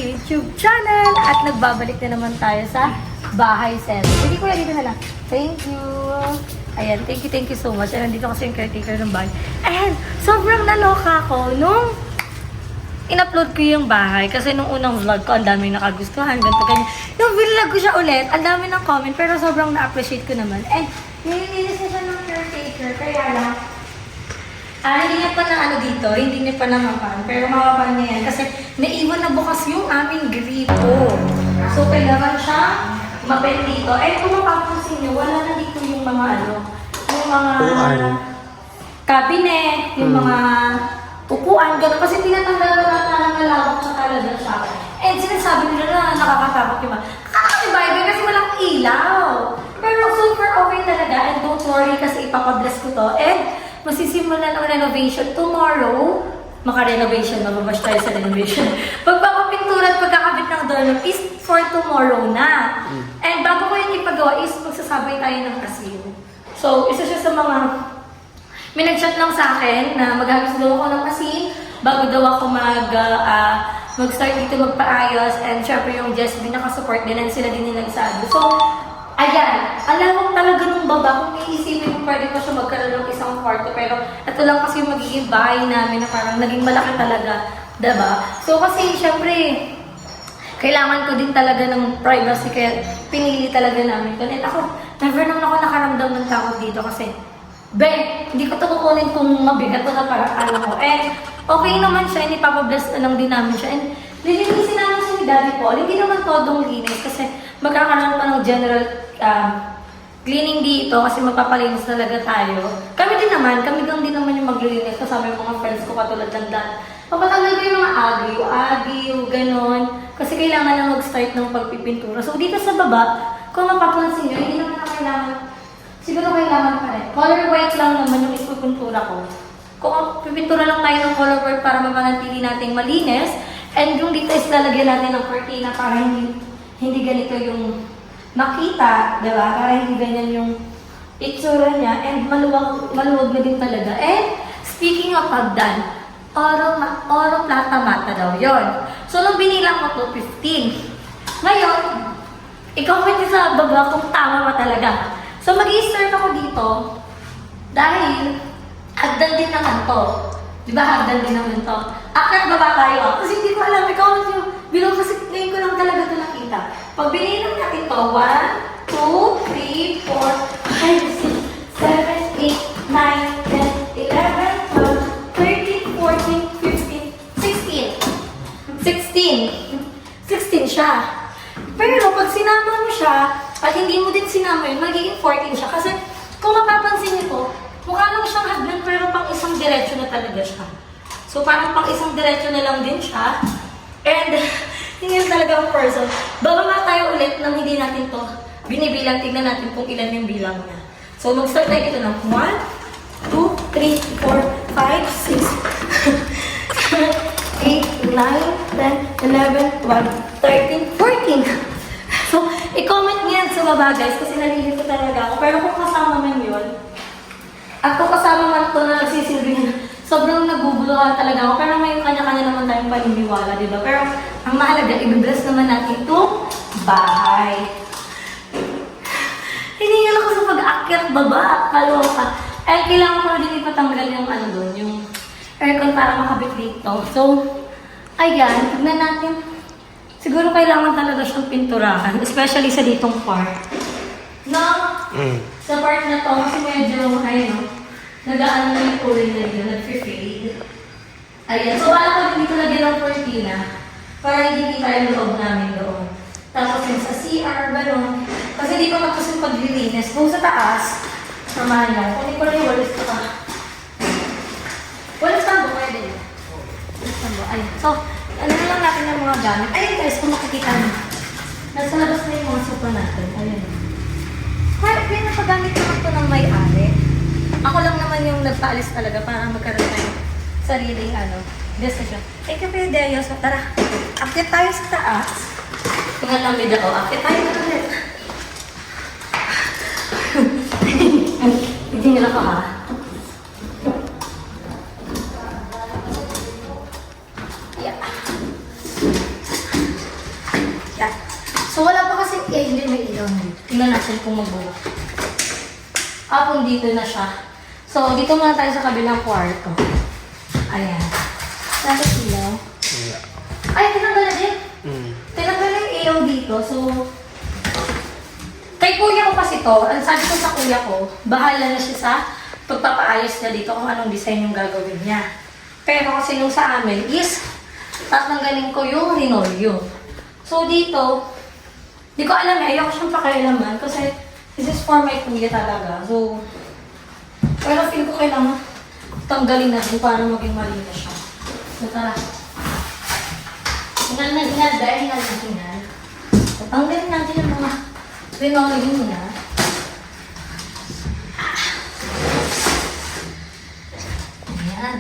YouTube channel at nagbabalik na naman tayo sa bahay set. Hindi ko dito na lang. Thank you. Ayan, thank you so much. Ayan, dito kasi yung caretaker ng bahay. And sobrang naloka ko nung in-upload ko yung bahay kasi nung unang vlog ko, ang dami nakagustuhan, ganito, ganyan. Yung vlog ko siya ulit, ang dami ng comment, pero sobrang na-appreciate ko naman. And nililinis na siya ng caretaker, kaya lang, hindi niya pa na ano dito, hindi niya pa namapan, pero mapapan niya yan kasi naiwan na bukas yung aming gripo. So, kailangan siya mapet dito. Eh, kung mapapansin niyo, wala na dito yung mga ano, yung mga cabinet, yung mga upuan, gano'n. Kasi tinatanggal na nalawak na talaga siya. And sinasabi nila na nakakatakot yung mga, kakakibay kasi walang ilaw. Pero super okay talaga, and don't worry kasi ipapadress ko to. And masisimulan ang renovation tomorrow. Maka-renovation, mababash tayo sa renovation. Pagpapapintura at pagkakabit ng doorknob is for tomorrow na. And bago ko yung ipagawa is magsasabay tayo ng asin. So, isa siya sa mga... May nag-chat lang sa akin na maghagis daw ako ng asin bago daw ako mag-start dito magpaayos. And syempre yung Jess din nakasupport din and sila din yung nagsabi. So, ayan, alam mo talaga nung baba, kung iisipin mo pwede pa siya magkaroon ng isang kwarto, pero ito lang kasi yung magiging bahay namin na parang naging malaki talaga, diba? So kasi syempre, kailangan ko din talaga ng privacy, kaya pinili talaga namin ito. And ako, never naman ako nakaramdam ng takot dito kasi, hindi ko ito kukunin kung mabigat na parang alam ko. And okay naman siya, and ipapabless na lang din namin siya. And lilinisin namin siya ni Daddy Paul, hindi naman todong linis kasi magkakaroon pa ng general cleaning dito kasi magpapalinis talaga tayo. Kami din din naman yung maglilinis kasama yung mga friends ko katulad ng Dan. Papatanggal ko yung mga agyo, ganon. Kasi kailangan na mag-start ng pagpipintura. So dito sa baba, kung mapapansin nyo, hindi naman na kailangan, siguro kailangan pa rin. Color white lang naman yung ipipintura ko. Kung pipintura lang tayo ng color white para mapanatili nating malinis, and yung dito is lalagyan natin ng cortina para hindi ganito yung makita, diba? Para hindi ganyan yung itsura niya, and maluwag na din talaga. And speaking of hagdan, oro plata mata daw yon. So nung binilang ko to, 15. Ngayon, i-comment niyo sa baba kung tama ba talaga. So mag-i-start ako dito dahil hagdan din naman to. Diba hagdan din naman to? Akit baba tayo. Kasi hindi ko alam, i-comment niyo below kasi ngayon ko lang talaga ito nakita. Pag binilang natin to, 1, 2, 3, 4, 5, 6, 7, 8, 9, 10, 11, 12, 13, 14, 15, 16. 16 siya. Pero pag sinama mo siya, at hindi mo din sinama yun, magiging 14 siya. Kasi kung mapapansin niyo to, mukha lang siyang hagdan pero pang isang diretso na talaga siya. So parang pang isang diretso na lang din siya. And hindi talaga ang person. Bababa tayo ulit nang hindi natin to binibilang. Tignan natin kung ilan yung bilang niya. So mag-start tayo ito ng 1, 2, 3, 4, 5, 6, 7, 8, 9, 10, 11, 12, 13, 14. So, i-comment niyan sa baba guys kasi nalilito talaga ako. Pero kung kasama man yun, at kung kasama man ito na nagsisilbi, sobrang naguguluhan talaga ako. Pero may kanya-kanya naman tayong paniniwala, di ba? Pero ang mahalaga, i-bless naman natin itong bahay. Hindi nga lang ako sa pag-aakyat baba at kaloka. Eh, kailangan ko din ipatanggal yung ano doon, yung aircon para makabit dito. So, ayan, tignan natin. Siguro kailangan talaga siyang pinturahan, especially sa ditong part. No? Sa part na to, kasi medyo, ayun, nag-aano na yung kulay na dito, nag-fade. Ayan, so wala ko din dito lagyan ng cortina para hindi kita yung loob namin doon. Tapos yung sa CR, gano'n. Kasi di pa magpos yung paglilinis. Kung sa taas, samahan lang. Kung di ko rin yung walis ko pa. Walis tambo, pwede. Walis tambo, ayun. So, ano na lang natin yung mga gamit. Ayun guys, kung makikita nyo. Nasa labas na yung mga sopa natin. Ayun. Kaya pinapagamit naman ito ng may-ari. Ako lang naman yung nagpaalis talaga para magkaroon tayo sariling decision. Thank you, Pedro. So, tara. Akit tayo sa taas. Tingnan lang video ko. Akit tayo na ulit. Hindi nila ko ha. Yeah. Eh, hindi may ilaw na dito. Tingnan natin kung magbuo. Kung dito na siya. So, dito muna tayo sa kabilang kwarto. Ayan. Bakit ilaw? Ay, tinanggal na din. Tinanggal na yung ilaw dito. So, kay kuya ko kasi to, ang sabi ko sa kuya ko, bahala na siya sa pagpapaayos niya dito kung anong design yung gagawin niya. Pero kasi nung sa amin is, tatanggalin ko yung linoleum. So, dito, di ko alam eh, ayoko siyang pakialaman kasi this is for my kuya talaga. So, pero feel ko kailangan tanggalin na din para maging malinis siya. So, tara. Hingal na hingal dahil hingal na hingal. So, tanggalin natin yung mga linoleum niya. Ayan.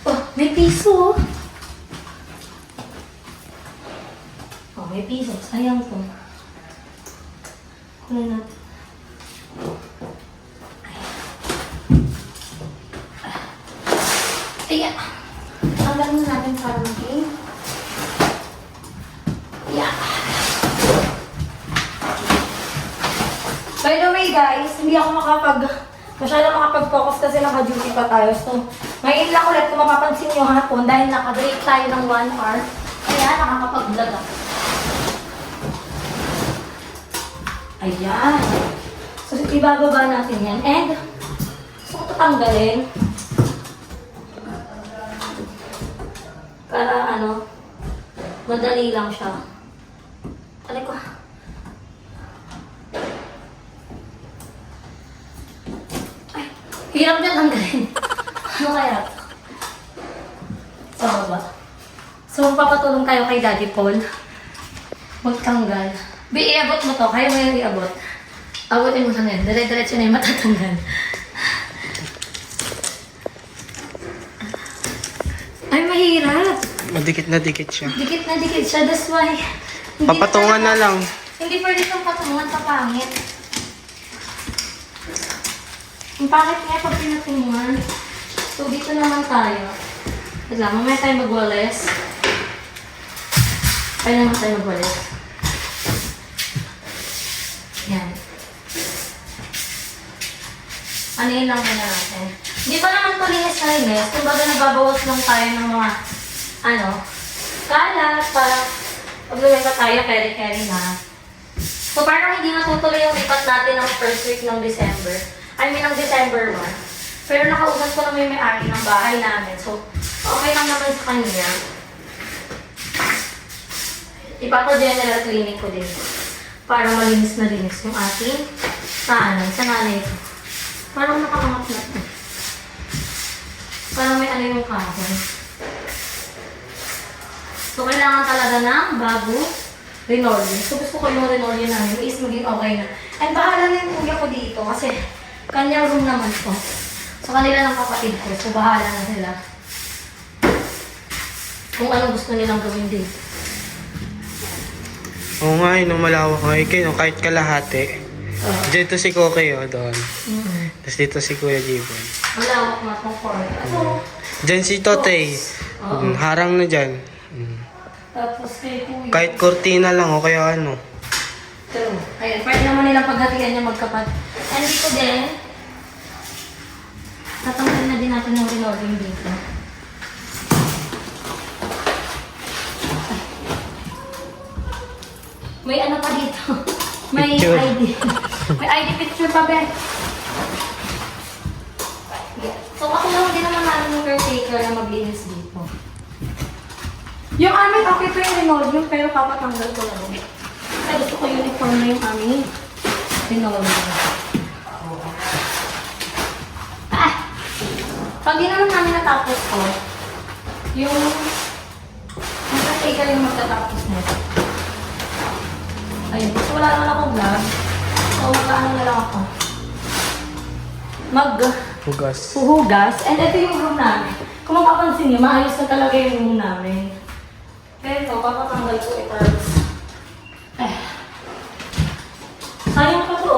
Oh, may piso. Oh, may piso. Sayang to. Kunin natin. Ayan. Tanggal na natin para maging. Yeah. By the way guys, hindi ako masyado makapag-focus kasi naka-duty pa tayo. So, ngayon lang ulit kung mapapansin nyo hapon dahil naka-break tayo ng 1 hour. Kaya nakakapag-vlog ako. Ayan. So, ibababa natin yan. And, gusto ko tatanggalin. Para madali lang siya. Alay ko. Ay, hirap na tanggalin. Ano kaya? Sa baba. So, papatulong tayo kay Daddy Paul. Magtanggal. Iabot mo to. Kaya mo yung iabot. Abutin mo sa ngayon. Dire-diretso na yung matatanggal. Ay, mahirap. Madikit na dikit siya. Dikit na dikit siya. That's why... Papatungan na lang. Hindi pwede itong patungan sa pangit. Ang pangit nga pag pinatungan. So, dito naman tayo. Wala, mamaya tayo magwalis. Kaya naman tayo magwalis. Yan. Ano yun lang muna natin. Hindi pa naman ito linis na linis. Kumbaga nagbabawas lang tayo ng mga kalat para pag-gawin pa tayo, keri-keri na. So, parang hindi matutuloy yung lipat natin ng first week ng December. I mean, ng December 1. Pero nakausap ko na may may-ari ng bahay namin. So, okay lang naman sa kanya. Ipapo-general cleaning ko din. Para malinis na linis yung ating sa nanay ko. Parang nakakangat na ito. Parang may yung kahoy. So, kailangan talaga ng bago linoleum. So, gusto ko yung linoleum namin is maging okay na. And bahala na yung kuya ko dito kasi kanyang room naman to. So, kanila ng kapatid ko. So, bahala na sila. Kung ano gusto nilang gawin dito. Oo nga, nung malawak nga. Kayo, kahit kalahati. Dito si Koke, doon. Tapos dito si Kuya Jibon. Malawak na itong court. So, Diyan si Tote. Harang na dyan. tapos kay kuya. Kahit kortina lang o kaya ano. True. Ayan, pwede naman nilang paghatian niya magkapat. And dito din, tatanggalin na din natin ng linoleum dito. May ano pa dito? May Picture. ID. May ID picture pa, Ben. So, ako lang din naman namin yung caretaker na maglinis dito. Yung amin, okay pa yung linoleum, pero papatanggal ko lang. Kasi gusto ko uniform na yung aming linoleum. Pag di naman namin natapos ko, yung caretaker yung magtatapos nito. Ayun, kasi wala naman akong vlog. So, mag-ano na lang ako. Hugas. And ito yung room namin. Kung mapapansin niyo, maayos na talaga yung room namin. Pero ito, papatanggal ko ito. Sayang pa to.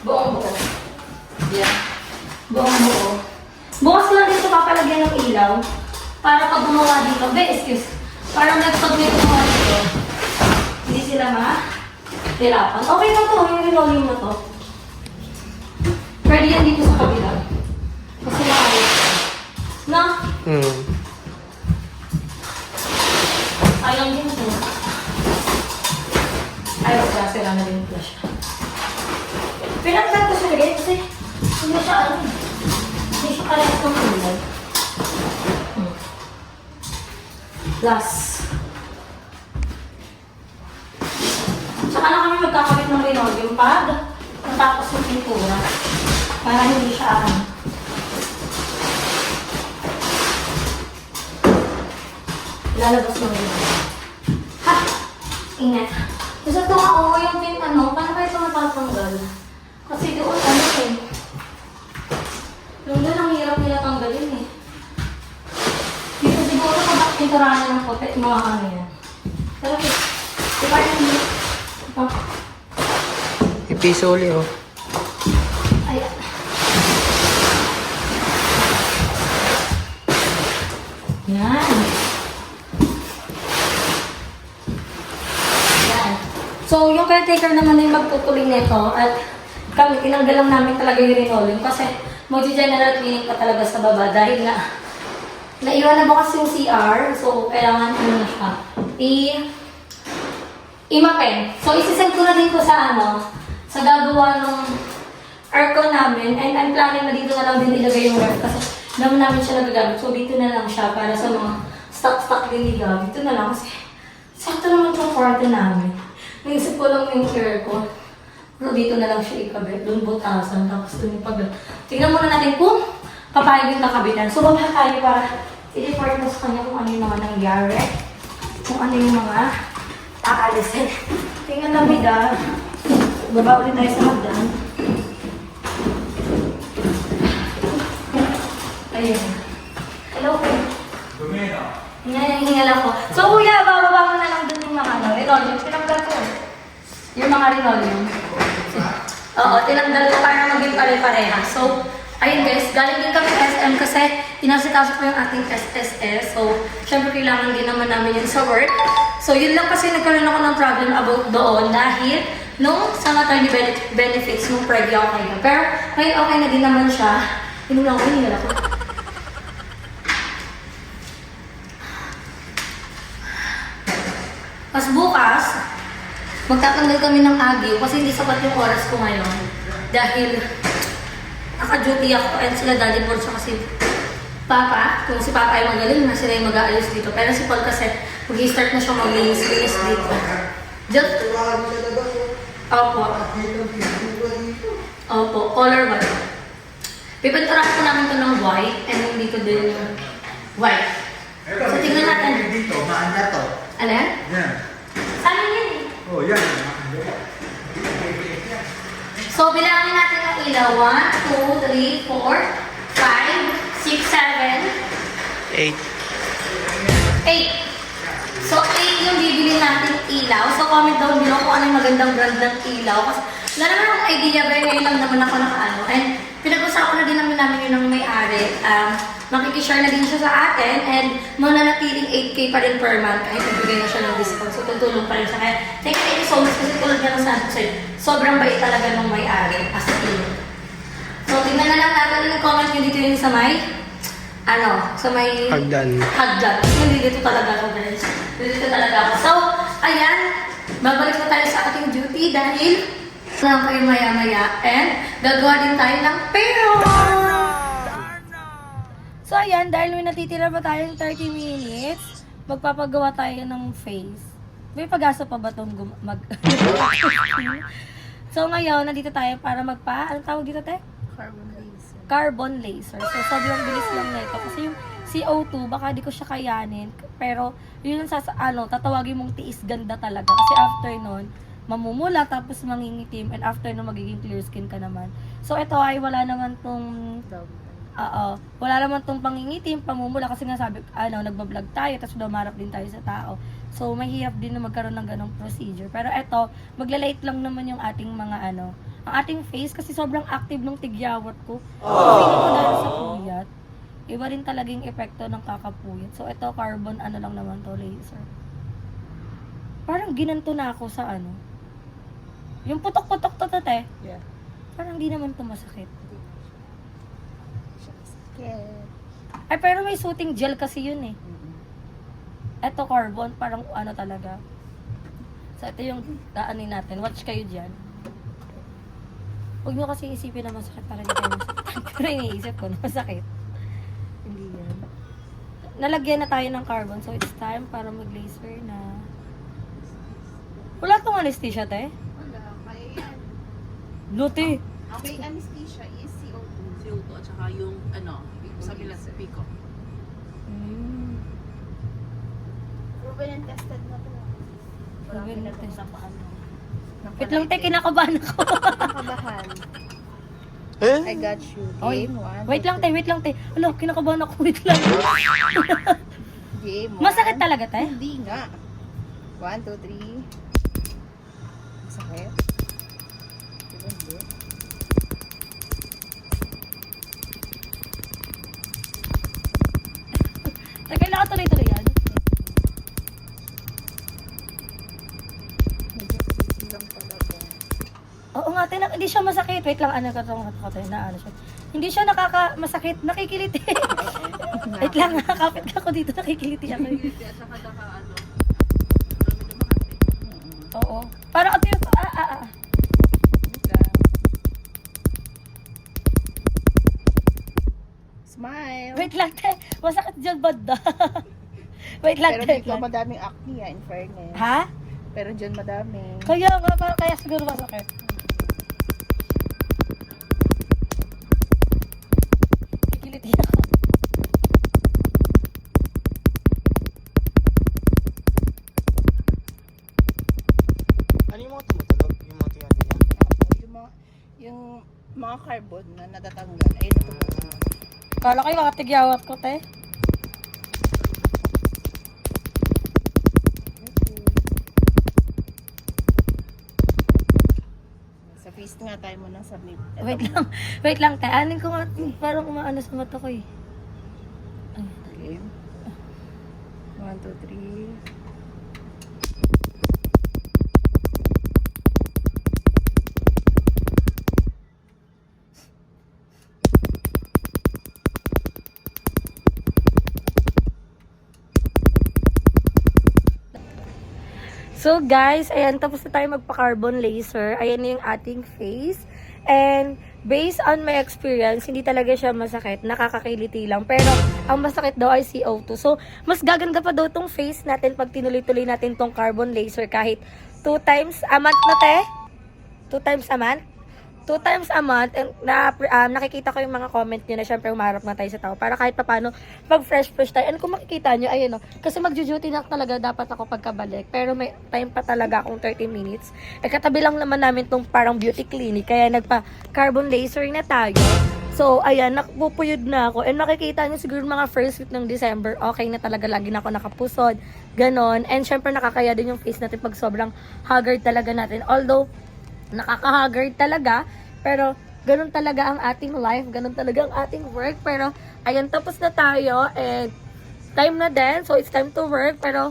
Buong buo. Yeah. Buong buo. Bukas ko lang dito papalagyan ng ilaw. Para pag gumawa dito, excuse. Para pag may gumawa dito, hindi sila mahirapan. Okay na to, yung rinolling na to. Pwede yan dito sa kabila. Kasi maayos. No? Ayaw din ito. Ayaw siya, sila na din pala siya. Pinagdag ko siya rin kasi hindi siya hindi siya kalas ng kulay. Last. Tsaka na kami magkakabit ng linoleum pag natapos yung pintura. Para hindi siya lalabas ng linoleum. Ha! Ingat. Gusto ko ako yung paano kayo ito matatanggal? Kasi doon yung doon ang hirap nila tanggalin eh. Dito siguro kapag pinturahan ng puti, mga yan. Pero diba yung ito? Ipiso ulit, oh. Ayan. Yan. Yan. So, yung caretaker naman na yung magtutuloy nito at kami, tinanggal lang namin talaga yung linoleum kasi mag-general cleaning pa talaga sa baba dahil nga naiwan na bukas yung CR, so kailangan na siya i-mapen. So, isisend ko na din ko sa sa gagawa ng aircon namin and I'm planning na dito na lang din ilagay yung ref kasi naman namin siya nagagamit. So, dito na lang siya para sa mga stock din nila. Dito na lang kasi sakto naman yung kwarto namin. Naisip ko lang yung aircon. So, dito na lang siya ikabit. Doon butasan. Tapos doon yung pag... Tingnan muna natin kung papayag yung nakabitan. So, baba tayo para i-report mo sa kanya kung ano yung mga nangyari. Kung ano yung mga aalisin. Tingnan lang, Mida. Baba ulit tayo sa hagdan. Ayun. Hello, po. Hingal ako. So, kuya, bababa mo na lang dun yung mga linoleum. Tinanggal ko. Yung mga linoleum. Oo, tinanggal ko para maging pare-pareha. So, ayun guys, galing din kami SM kasi inasikaso ko yung ating SSS. So, syempre kailangan din naman namin yun sa work. So, yun lang kasi nagkaroon ako ng problem about doon dahil nung sa maternity benefits nung preggy ako kayo. Pero, ngayon okay na din naman siya. Inom lang ako, hingal ako. Mas bukas, magtatanggal kami ng agyo kasi hindi sapat yung oras ko ngayon. Dahil naka-duty ako and sila Daddy Paul siya kasi Papa, kung si Papa ay magaling na sila yung mag-aayos dito. Pero si Paul kasi mag-i-start na siya maglinis-linis dito. Just... Opo. Opo, color white. Pipinturahan ko namin ito ng white and dito din yung white. So tingnan natin. Dito, maanda to. Ano yan? Yan. Saan yun eh? Oh, yan. So, bilangin natin ang ilaw. 1, 2, 3, 4, 5, 6, 7, 8. So, 8 yung bibili natin ilaw. So, comment down below kung ano yung magandang brand ng ilaw. Kasi, wala naman akong idea, pero ngayon lang naman ako nakaano. And, pinag-usapan na din namin yun ng may-ari. Makikishare na din siya sa atin and mananatiling 8K pa rin per month kahit nagbigay na siya ng discount. So, tutulong pa rin siya. Kaya, thank you so much kasi tulad nga ng sabi ko sa'yo, sobrang bait talaga ng may-ari as a team. So, tingnan na lang natin yung comment nyo dito yung sa may, sa may... Hagdan. Hagdan. Kasi hindi dito talaga ako, guys. Dito talaga ako. So, ayan, babalik na tayo sa ating duty dahil lang kayo maya-maya and gagawa din tayo ng payroll! So ayan, dahil may natitira pa tayong 30 minutes, magpapagawa tayo ng face. May pag-asa pa ba itong So ngayon, nandito tayo para anong tawag dito, te? Carbon laser. So sobrang bilis lang na ito. Kasi yung CO2, baka di ko siya kayanin. Pero yun yung tatawagin mong tiis ganda talaga. Kasi after nun, mamumula tapos mangingitim and after nun magiging clear skin ka naman. So ito ay wala naman tong wala naman tong pangingitim, pamumula kasi nga sabi, nagbablog tayo tapos dumarap din tayo sa tao. So mahirap din na magkaroon ng ganong procedure. Pero ito, maglalait lang naman yung ating mga ang ating face kasi sobrang active ng tigyawat ko. Feeling ko dahil sa puyat. Iba rin talagang epekto ng kakapuyat. So, ito, carbon, ano lang naman to, laser. Parang ginanto na ako sa ano. Yung putok-putok to, te. Yeah. Parang di naman to masakit. Yeah. Ay, pero may soothing gel kasi yun eh. Ito, carbon, parang ano talaga. So, ito yung daanin natin. Watch kayo dyan. Huwag nyo kasi isipin na masakit para hindi kayo masakit. Pero iniisip ko na masakit. Hindi yan. Nalagyan na tayo ng carbon. So, it's time para mag-laser na. Wala tong anesthesia, te? Wala, kaya yan. Luti. Ang may anesthesia is CO2. CO2 at saka yung ano, sa nila sa Pico. Mm. Proven and tested na to. Wala Proven and pinatong tested. sa paano. Wait lang, te. Kinakabahan ako. Nakabahan. I got you. Oy, Game 1. wait lang, te. Wait lang, te. Ano, kinakabahan ako. Wait lang. Game 1. Masakit talaga, te? Hindi nga. 1, 2, 3. Masakit. Diba hindi? Kailangan tuloy-tuloy yan. Medyo creepy lang talaga. Oo nga, te, hindi siya masakit. Wait lang, ano ka na ano siya. Hindi siya masakit, nakikiliti. Wait lang, nakakapit ako dito, nakikiliti ako. Hindi at saka naka ano, medyo makati. Oo. Parang ito yung, Wait lang. Smile. Wait lang, te. Masakit dyan, banda. Wait lang, Pero te. dito madaming acne in fairness. Ha? Pero dyan madami. Kaya nga, parang kaya siguro masakit. Kikiliti ako. Ano yung mga tumutulog? Yung mga tingnan niya? Yung mga carbon na natatanggal, ay natutulog. Kala kayo makatigyawat ko, te. Sa face nga tayo muna submit. Wait lang, te. Anin ko nga, parang umaano sa mata ko eh. Ay, Okay. 1, 2, 3. So guys, ayan, tapos na tayo magpa-carbon laser. Ayan na yung ating face. And based on my experience, hindi talaga siya masakit. Nakakakiliti lang. Pero ang masakit daw ay CO2. So, mas gaganda pa daw tong face natin pag tinuloy-tuloy natin tong carbon laser kahit 2 times a month na, te. 2 times a month. 2 times a month, and nakikita ko yung mga comment nyo na syempre umarap na tayo sa tao para kahit papano mag-fresh tayo. And kung makikita nyo, ayun o, kasi mag-duty na talaga dapat ako pagkabalik. Pero may time pa talaga akong 30 minutes. Eh katabi lang naman namin tong parang beauty clinic, kaya nagpa-carbon laser na tayo. So, ayan, nakupuyod na ako. And makikita nyo siguro mga first week ng December, okay na talaga, lagi na ako nakapusod. Ganon. And syempre nakakaya din yung face natin pag sobrang haggard talaga natin. Although, nakaka-haggard talaga, pero ganun talaga ang ating life, ganun talaga ang ating work. Pero ayan, tapos na tayo and time na din, so it's time to work. Pero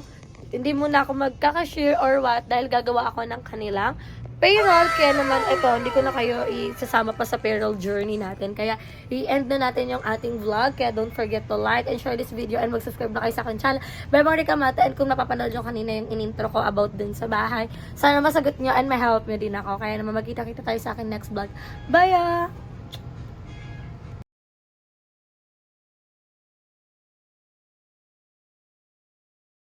hindi muna ako magkaka-share or what dahil gagawa ako ng kanilang payroll. Kaya naman ito, hindi ko na kayo isasama pa sa payroll journey natin. Kaya i-end na natin yung ating vlog. Kaya don't forget to like and share this video and mag-subscribe na kayo sa akin channel. Bye mga Rikamata, and kung napapanood nyo kanina yung in-intro ko about dun sa bahay, sana masagot nyo and ma-help nyo din ako. Kaya naman magkita-kita tayo sa akin next vlog. Bye!